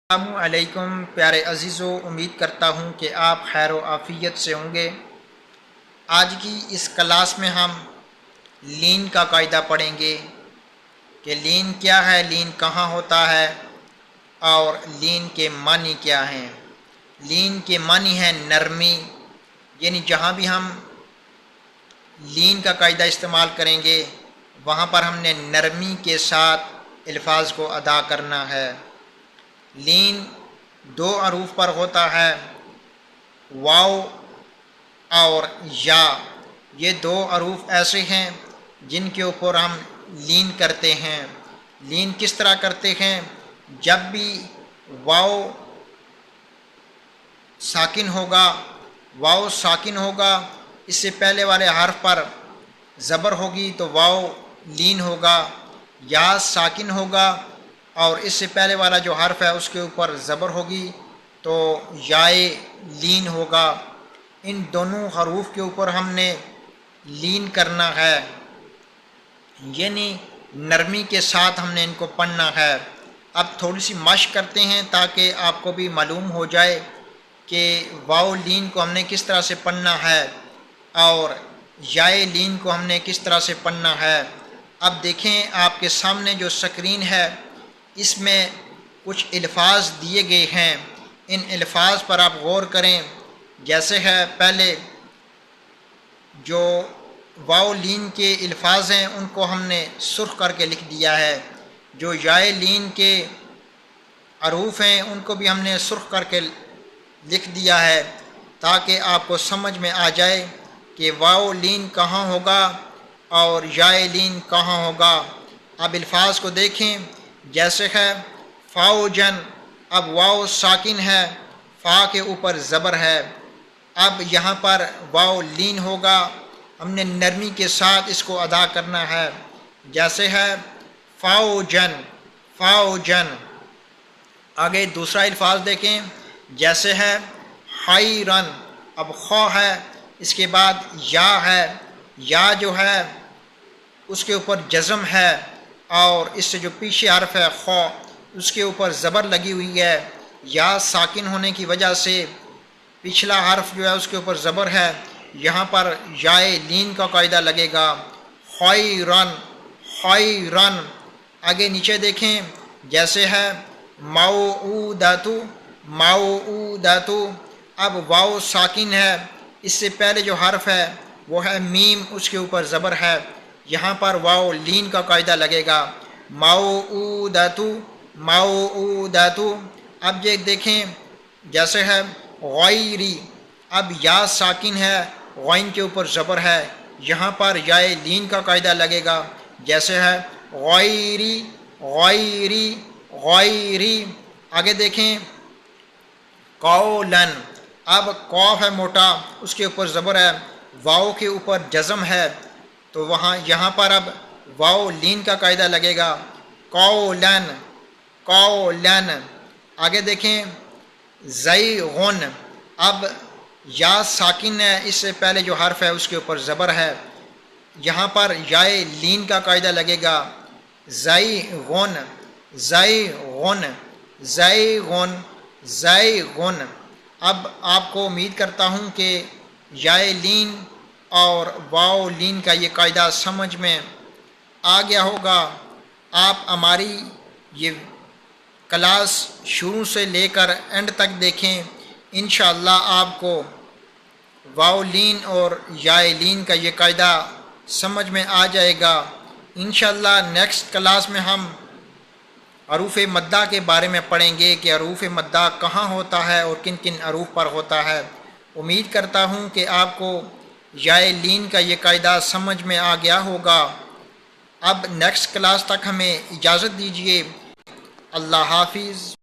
السلام علیکم پیارے عزیزو، امید کرتا ہوں کہ آپ خیر و عافیت سے ہوں گے۔ آج کی اس کلاس میں ہم لین کا قاعدہ پڑھیں گے کہ لین کیا ہے، لین کہاں ہوتا ہے اور لین کے معنی کیا ہیں۔ لین کے معنی ہے نرمی، یعنی جہاں بھی ہم لین کا قاعدہ استعمال کریں گے وہاں پر ہم نے نرمی کے ساتھ الفاظ کو ادا کرنا ہے۔ لین دو حروف پر ہوتا ہے، واو اور یا۔ یہ دو حروف ایسے ہیں جن کے اوپر ہم لین کرتے ہیں۔ لین کس طرح کرتے ہیں؟ جب بھی واو ساکن ہوگا، اس سے پہلے والے حرف پر زبر ہوگی تو واو لین ہوگا، یا ساکن ہوگا اور اس سے پہلے والا جو حرف ہے اس کے اوپر زبر ہوگی تو یائے لین ہوگا۔ ان دونوں حروف کے اوپر ہم نے لین کرنا ہے، یعنی نرمی کے ساتھ ہم نے ان کو پڑھنا ہے۔ اب تھوڑی سی مشق کرتے ہیں تاکہ آپ کو بھی معلوم ہو جائے کہ واو لین کو ہم نے کس طرح سے پڑھنا ہے اور یائے لین کو ہم نے کس طرح سے پڑھنا ہے۔ اب دیکھیں آپ کے سامنے جو سکرین ہے اس میں کچھ الفاظ دیے گئے ہیں، ان الفاظ پر آپ غور کریں۔ جیسے ہے پہلے جو واو لین کے الفاظ ہیں ان کو ہم نے سرخ کر کے لکھ دیا ہے، جو یائے لین کے حروف ہیں ان کو بھی ہم نے سرخ کر کے لکھ دیا ہے تاکہ آپ کو سمجھ میں آ جائے کہ واو لین کہاں ہوگا اور یائے لین کہاں ہوگا۔ اب الفاظ کو دیکھیں، جیسے ہے فاؤجن، اب واو ساکن ہے، فا کے اوپر زبر ہے، اب یہاں پر واو لین ہوگا، ہم نے نرمی کے ساتھ اس کو ادا کرنا ہے۔ جیسے ہے فاؤجن، فاؤجن۔ آگے دوسرا الفاظ دیکھیں، جیسے ہے خیرن، اب خو ہے، اس کے بعد یا ہے، یا جو ہے اس کے اوپر جزم ہے اور اس سے جو پیچھے حرف ہے خو اس کے اوپر زبر لگی ہوئی ہے، یا ساکن ہونے کی وجہ سے پچھلا حرف جو ہے اس کے اوپر زبر ہے، یہاں پر یائے لین کا قاعدہ لگے گا، خیرن، خیرن۔ آگے نیچے دیکھیں، جیسے ہے موعودۃ، موعودۃ، اب واو ساکن ہے، اس سے پہلے جو حرف ہے وہ ہے میم، اس کے اوپر زبر ہے، یہاں پر واو لین کا قاعدہ لگے گا، موعودۃ، موعودۃ۔ اب یہ دیکھیں، جیسے ہے غیری، اب یا ساکن ہے، غین کے اوپر زبر ہے، یہاں پر یائے لین کا قاعدہ لگے گا، جیسے ہے غیری، غیری، غیری۔ آگے دیکھیں قولن، اب قوف ہے موٹا، اس کے اوپر زبر ہے، واو کے اوپر جزم ہے تو یہاں پر اب واو لین کا قاعدہ لگے گا، قولن، قولن۔ آگے دیکھیں زیغن، اب یا ساکن ہے، اس سے پہلے جو حرف ہے اس کے اوپر زبر ہے، یہاں پر یائے لین کا قاعدہ لگے گا، زیغن، زیغن، زیغن، زیغن۔ اب آپ کو امید کرتا ہوں کہ یائے لین اور واو لین کا یہ قاعدہ سمجھ میں آ گیا ہوگا۔ آپ ہماری یہ کلاس شروع سے لے کر اینڈ تک دیکھیں، انشاءاللہ آپ کو واو لین اور یائے لین کا یہ قاعدہ سمجھ میں آ جائے گا۔ انشاءاللہ نیکسٹ کلاس میں ہم حروف مدہ کے بارے میں پڑھیں گے کہ حروف مدہ کہاں ہوتا ہے اور کن کن حروف پر ہوتا ہے۔ امید کرتا ہوں کہ آپ کو یائے لین کا یہ قاعدہ سمجھ میں آ گیا ہوگا۔ اب نیکسٹ کلاس تک ہمیں اجازت دیجیے۔ اللہ حافظ۔